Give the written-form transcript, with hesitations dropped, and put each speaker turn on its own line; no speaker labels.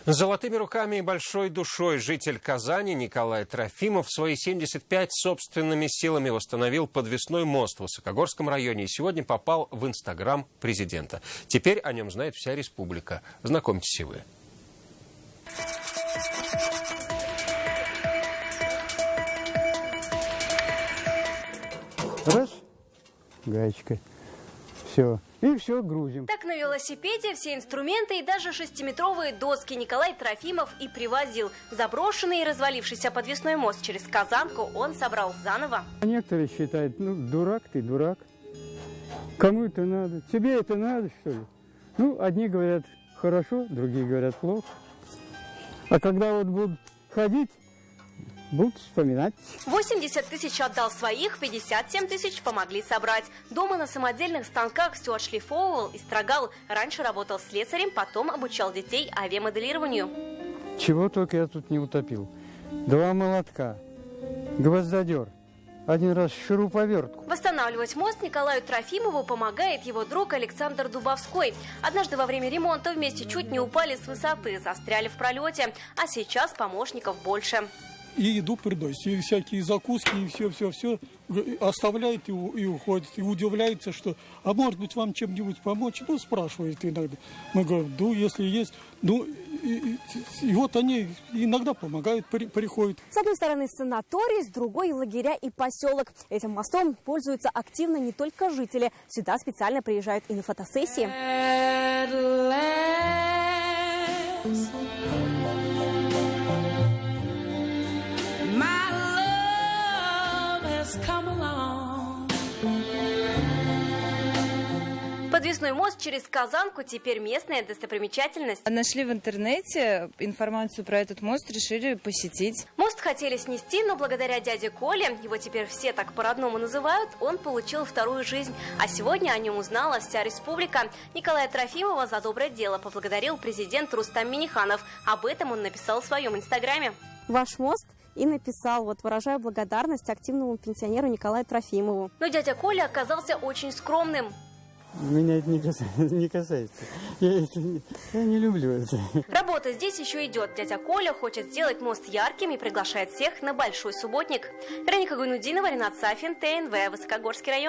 С золотыми руками и большой душой житель Казани Николай Трофимов в свои 75 собственными силами восстановил подвесной мост в Высокогорском районе и сегодня попал в Инстаграм президента. Теперь о нем знает вся республика. Знакомьтесь и вы.
Раз, гаечкой, все. И все, грузим.
Так на велосипеде все инструменты и даже 6-метровые доски Николай Трофимов и привозил. Заброшенный и развалившийся подвесной мост через Казанку он собрал заново.
А некоторые считают, дурак ты, дурак. Кому это надо? Тебе это надо, что ли? Одни говорят хорошо, другие говорят плохо. А когда вот будут ходить, будут вспоминать.
80 тысяч отдал своих, 57 тысяч помогли собрать. Дома на самодельных станках все отшлифовывал и строгал. Раньше работал слесарем, потом обучал детей авиамоделированию.
Чего только я тут не утопил. 2 молотка, гвоздодер, 1 раз шуруповертку.
Восстанавливать мост Николаю Трофимову помогает его друг Александр Дубовской. Однажды во время ремонта вместе чуть не упали с высоты, застряли в пролете, а сейчас помощников больше.
И еду приносит, и всякие закуски, и все оставляет и уходит. И удивляется, что, а может быть, вам чем-нибудь помочь? Спрашивает иногда. Мы говорим, если есть. И вот они иногда помогают, приходят.
С одной стороны санаторий, с другой лагеря и поселок. Этим мостом пользуются активно не только жители. Сюда специально приезжают и на фотосессии.
Подвесной мост через Казанку теперь местная достопримечательность.
Нашли в интернете информацию про этот мост, решили посетить.
Мост хотели снести, но благодаря дяде Коле, его теперь все так по-родному называют, он получил вторую жизнь. А сегодня о нем узнала вся республика. Николая Трофимова за доброе дело поблагодарил президент Рустам Минниханов. Об этом он написал в своем инстаграме.
Ваш мост и написал, выражаю благодарность активному пенсионеру Николаю Трофимову.
Но дядя Коля оказался очень скромным.
Меня это не касается. Я не люблю это.
Работа здесь еще идет. Дядя Коля хочет сделать мост ярким и приглашает всех на Большой Субботник. Вероника Гайнудинова, Ренат Сафин, ТНВ, Высокогорский район.